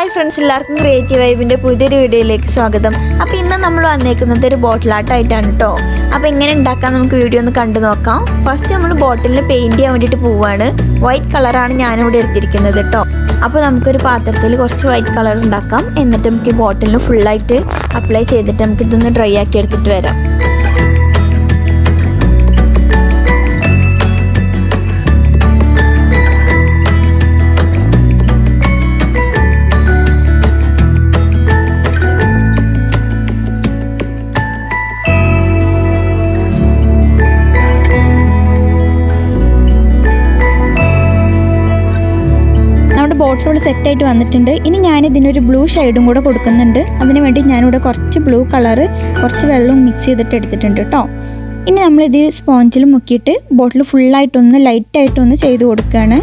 Hi friends, എല്ലാവർക്കും creative വൈബിൻ്റെ പുതിയൊരു വീഡിയോയിലേക്ക് സ്വാഗതം. അപ്പോൾ ഇന്ന് നമ്മൾ വന്നേക്കുന്നത് ഒരു ബോട്ടിൽ ആർട്ടായിട്ടാണ് കേട്ടോ. അപ്പോൾ എങ്ങനെ ഉണ്ടാക്കാൻ നമുക്ക് വീഡിയോ ഒന്ന് കണ്ടു നോക്കാം. ഫസ്റ്റ് നമ്മൾ ബോട്ടിലിന് പെയിൻറ്റ് ചെയ്യാൻ വേണ്ടിയിട്ട് പോവുകയാണ്. വൈറ്റ് കളറാണ് ഞാനിവിടെ എടുത്തിരിക്കുന്നത് കേട്ടോ. അപ്പോൾ നമുക്കൊരു പാത്രത്തിൽ കുറച്ച് വൈറ്റ് കളർ ഉണ്ടാക്കാം. എന്നിട്ട് നമുക്ക് ഈ ബോട്ടിലിന് ഫുള്ളായിട്ട് അപ്ലൈ ചെയ്തിട്ട് നമുക്ക് ഇതൊന്ന് ഡ്രൈ ആക്കി എടുത്തിട്ട് വരാം. ബോട്ടിലോട് സെറ്റായിട്ട് വന്നിട്ടുണ്ട്. ഇനി ഞാനിതിനൊരു ബ്ലൂ ഷെയ്ഡും കൂടെ കൊടുക്കുന്നുണ്ട്. അതിന് വേണ്ടി ഞാനിവിടെ കുറച്ച് ബ്ലൂ കളറ് കുറച്ച് വെള്ളവും മിക്സ് ചെയ്തിട്ട് എടുത്തിട്ടുണ്ട് കേട്ടോ. ഇനി നമ്മളിത് സ്പോഞ്ചിൽ മുക്കിയിട്ട് ബോട്ടിൽ ഫുള്ളായിട്ടൊന്ന് ലൈറ്റായിട്ടൊന്ന് ചെയ്ത് കൊടുക്കുകയാണ്.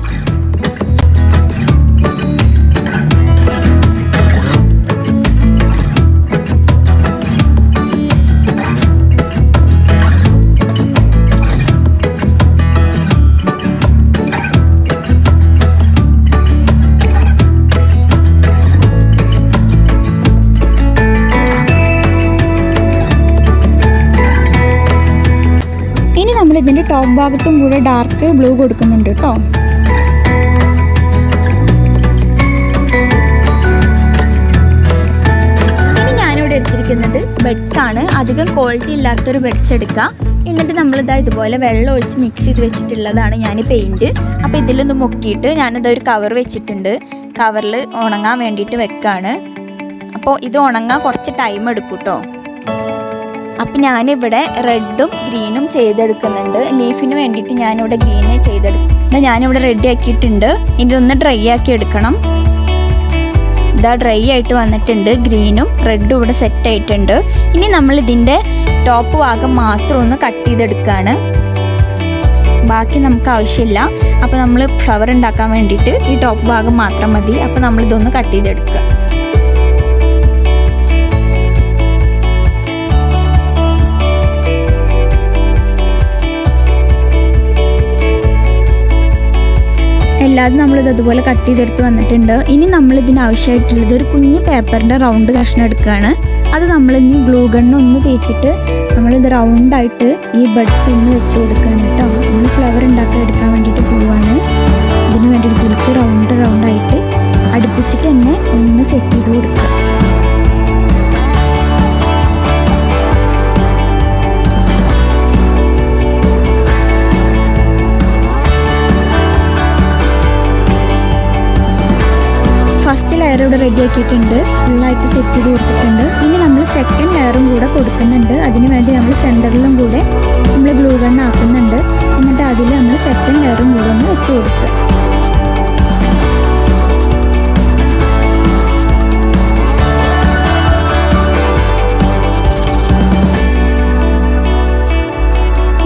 ഇതിൻ്റെ ടോപ്പ് ഭാഗത്തും കൂടെ ഡാർക്ക് ബ്ലൂ കൊടുക്കുന്നുണ്ട് കേട്ടോ. ഇനി ഞാനിവിടെ എടുത്തിരിക്കുന്നത് ബെഡ്സ് ആണ്. അധികം ക്വാളിറ്റി ഇല്ലാത്തൊരു ബെഡ്സ് എടുക്കുക. എന്നിട്ട് നമ്മളിതാ ഇതുപോലെ വെള്ളം ഒഴിച്ച് മിക്സ് ചെയ്ത് വെച്ചിട്ടുള്ളതാണ് ഞാൻ പെയിൻറ്റ്. അപ്പോൾ ഇതിലൊന്ന് മുക്കിയിട്ട് ഞാനിതാ ഒരു കവർ വെച്ചിട്ടുണ്ട്. കവറിൽ ഉണങ്ങാൻ വേണ്ടിയിട്ട് വെക്കാണ്. അപ്പോൾ ഇത് ഉണങ്ങാൻ കുറച്ച് ടൈം എടുക്കും കേട്ടോ. അപ്പം ഞാനിവിടെ റെഡും ഗ്രീനും ചെയ്തെടുക്കുന്നുണ്ട്. ലീഫിന് വേണ്ടിയിട്ട് ഞാനിവിടെ ഗ്രീന് ചെയ്തെടുക്കുന്നത് ഞാനിവിടെ റെഡി ആക്കിയിട്ടുണ്ട്. ഇതൊന്ന് ഡ്രൈ ആക്കി എടുക്കണം. ഇതാ ഡ്രൈ ആയിട്ട് വന്നിട്ടുണ്ട്. ഗ്രീനും റെഡും ഇവിടെ സെറ്റ് ആയിട്ടുണ്ട്. ഇനി നമ്മൾ ഇതിൻ്റെ ടോപ്പ് ഭാഗം മാത്രം ഒന്ന് കട്ട് ചെയ്തെടുക്കുകയാണ്. ബാക്കി നമുക്ക് ആവശ്യമില്ല. അപ്പോൾ നമ്മൾ ഫ്ലവർ ഉണ്ടാക്കാൻ വേണ്ടിയിട്ട് ഈ ടോപ്പ് ഭാഗം മാത്രം മതി. അപ്പോൾ നമ്മളിതൊന്ന് കട്ട് ചെയ്തെടുക്കുക. എല്ലാതും നമ്മളിത് അതുപോലെ കട്ട് ചെയ്തെടുത്ത് വന്നിട്ടുണ്ട്. ഇനി നമ്മൾ ഇതിനാവശ്യമായിട്ടുള്ളത് ഒരു കുഞ്ഞ് പേപ്പറിൻ്റെ റൗണ്ട് കഷ്ണം എടുക്കുകയാണ്. അത് നമ്മളിനി ഗ്ലൂ ഗണ്ണ് ഒന്ന് തേച്ചിട്ട് നമ്മളിത് റൗണ്ടായിട്ട് ഈ ബഡ്സ് ഒന്ന് വെച്ച് കൊടുക്കുകയാണ് കേട്ടോ. നമ്മൾ ഫ്ലവർ ഉണ്ടാക്കി എടുക്കാൻ വേണ്ടിയിട്ട് പോവുകയാണ്. ഇതിന് വേണ്ടിയിട്ട് ഇതിലേക്ക് റൗണ്ടായിട്ട് അടുപ്പിച്ചിട്ട് തന്നെ ഒന്ന് സെറ്റ് ചെയ്ത് കൊടുക്കുക. ഫസ്റ്റ് ലെയർ ഇവിടെ റെഡി ആക്കിയിട്ടുണ്ട്. ഫുള്ളായിട്ട് സെറ്റ് ചെയ്ത് കൊടുത്തിട്ടുണ്ട്. ഇനി നമ്മൾ സെക്കൻഡ് ലെയറും കൂടെ കൊടുക്കുന്നുണ്ട്. അതിന് വേണ്ടി നമ്മൾ സെൻറ്ററിലും കൂടെ നമ്മൾ ഗ്ലൂ ഗണ്ണ് ആക്കുന്നുണ്ട്. എന്നിട്ട് അതിൽ നമ്മൾ സെക്കൻഡ് ലെയറും കൂടെ ഒന്ന് വെച്ച് കൊടുക്കുക.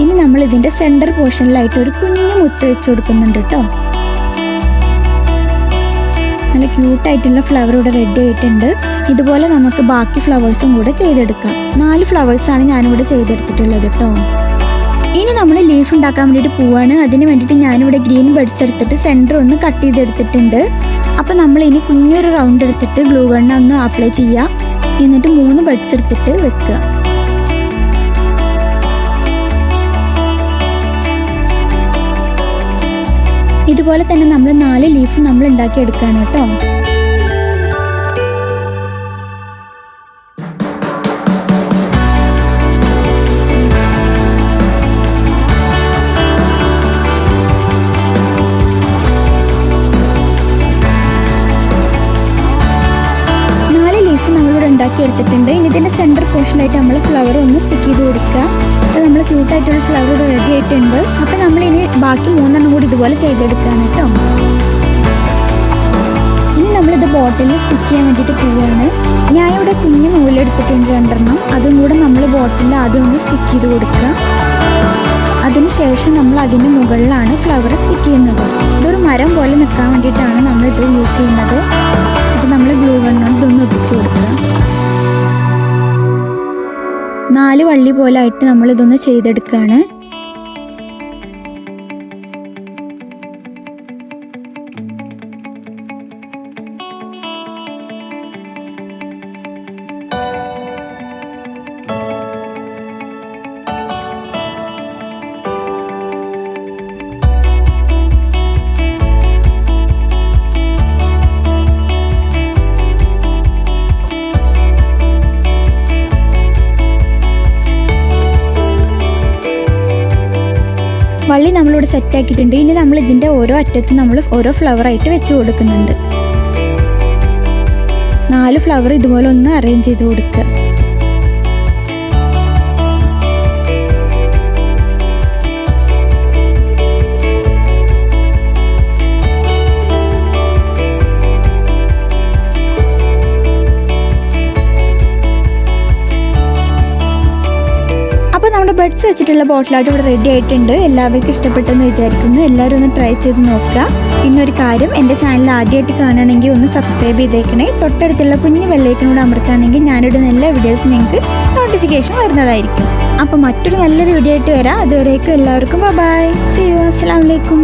ഇനി നമ്മൾ ഇതിൻ്റെ സെൻറ്റർ പോർഷനിലായിട്ട് ഒരു കുഞ്ഞു മുത്ത് വെച്ച് കൊടുക്കുന്നുണ്ട് കേട്ടോ. നല്ല ക്യൂട്ടായിട്ടുള്ള ഫ്ലവർ ഇവിടെ റെഡി ആയിട്ടുണ്ട്. ഇതുപോലെ നമുക്ക് ബാക്കി ഫ്ലവേഴ്സും കൂടെ ചെയ്തെടുക്കാം. 4 ഫ്ലവേഴ്സാണ് ഞാനിവിടെ ചെയ്തെടുത്തിട്ടുള്ളത് കേട്ടോ. ഇനി നമ്മൾ ലീഫ് ഉണ്ടാക്കാൻ വേണ്ടിയിട്ട് പോവാണ്. അതിന് വേണ്ടിയിട്ട് ഞാനിവിടെ ഗ്രീൻ ബഡ്സ് എടുത്തിട്ട് സെൻറ്റർ ഒന്ന് കട്ട് ചെയ്തെടുത്തിട്ടുണ്ട്. അപ്പോൾ നമ്മൾ ഇനി കുഞ്ഞൊരു റൗണ്ട് എടുത്തിട്ട് ഗ്ലൂ ഗണ്ണ് ഒന്ന് അപ്ലൈ ചെയ്യുക. എന്നിട്ട് 3 ബഡ്സ് എടുത്തിട്ട് വെക്കുക. ഇതുപോലെ തന്നെ നമ്മൾ 4 ലീഫ് നമ്മൾ ഉണ്ടാക്കിയെടുക്കുകയാണ് കേട്ടോ. ഉണ്ടാക്കിയെടുത്തിട്ടുണ്ട്. ഇനി ഇതിൻ്റെ സെൻറ്റർ പോർഷനായിട്ട് നമ്മൾ ഫ്ലവർ ഒന്ന് സ്റ്റിക്ക് ചെയ്ത് കൊടുക്കുക. അപ്പോൾ നമ്മൾ ക്യൂട്ടായിട്ടുള്ള ഫ്ലവർ ഇവിടെ റെഡി ആയിട്ടുണ്ട്. അപ്പോൾ നമ്മളിനി ബാക്കി 3 കൂടി ഇതുപോലെ ചെയ്തെടുക്കുകയാണ് കേട്ടോ. ഇനി നമ്മളിത് ബോട്ടിലിൽ സ്റ്റിക്ക് ചെയ്യാൻ വേണ്ടിയിട്ട് പോവുകയാണ്. ഞാനിവിടെ കുഞ്ഞ് നൂലെടുത്തിട്ടുണ്ട് 2 അതും കൂടെ നമ്മൾ ബോട്ടിലിൽ ആദ്യം ഒന്ന് സ്റ്റിക്ക് ചെയ്ത് കൊടുക്കുക. അതിനുശേഷം നമ്മൾ അതിൻ്റെ മുകളിലാണ് ഫ്ലവർ സ്റ്റിക്ക് ചെയ്യുന്നത്. ഇതൊരു മരം പോലെ നിൽക്കാൻ വേണ്ടിയിട്ടാണ് നമ്മളിത് യൂസ് ചെയ്യുന്നത്. അപ്പോൾ നമ്മൾ ഗ്ലൂ ഗണ്ണ് ഇതൊന്ന് ഒട്ടിച്ചു കൊടുക്കുക. 4 വള്ളി പോലെ ആയിട്ട് നമ്മളിതൊന്ന് ചെയ്തെടുക്കുകയാണ്. ഫൈനലി നമ്മളിവിടെ സെറ്റാക്കിയിട്ടുണ്ട്. ഇനി നമ്മൾ ഇതിൻ്റെ ഓരോ അറ്റത്തും നമ്മൾ ഓരോ ഫ്ലവറായിട്ട് വെച്ച് കൊടുക്കുന്നുണ്ട്. 4 ഫ്ലവർ ഇതുപോലെ ഒന്ന് അറേഞ്ച് ചെയ്ത് കൊടുക്കുക. അപ്പോൾ നമ്മുടെ ബഡ്സ് വെച്ചിട്ടുള്ള ബോട്ടിലായിട്ട് ഇവിടെ റെഡി ആയിട്ടുണ്ട്. എല്ലാവർക്കും ഇഷ്ടപ്പെട്ടെന്ന് വിചാരിക്കുന്നു. എല്ലാവരും ഒന്ന് ട്രൈ ചെയ്ത് നോക്കുക. പിന്നെ ഒരു കാര്യം, എൻ്റെ ചാനൽ ആദ്യമായിട്ട് കാണുകയാണെങ്കിൽ ഒന്ന് സബ്സ്ക്രൈബ് ചെയ്തേക്കണേ. തൊട്ടടുത്തുള്ള കുഞ്ഞു ബെല്ലൈക്കനോട് അമർത്തുകയാണെങ്കിൽ ഞാനിടുന്ന എല്ലാ വീഡിയോസും നിങ്ങൾക്ക് നോട്ടിഫിക്കേഷൻ വരുന്നതായിരിക്കും. അപ്പോൾ മറ്റൊരു നല്ലൊരു വീഡിയോ ആയിട്ട് വരാം. അതുവരേക്കും എല്ലാവർക്കും ബൈ. See you. അസ്സലാമു അലൈക്കും.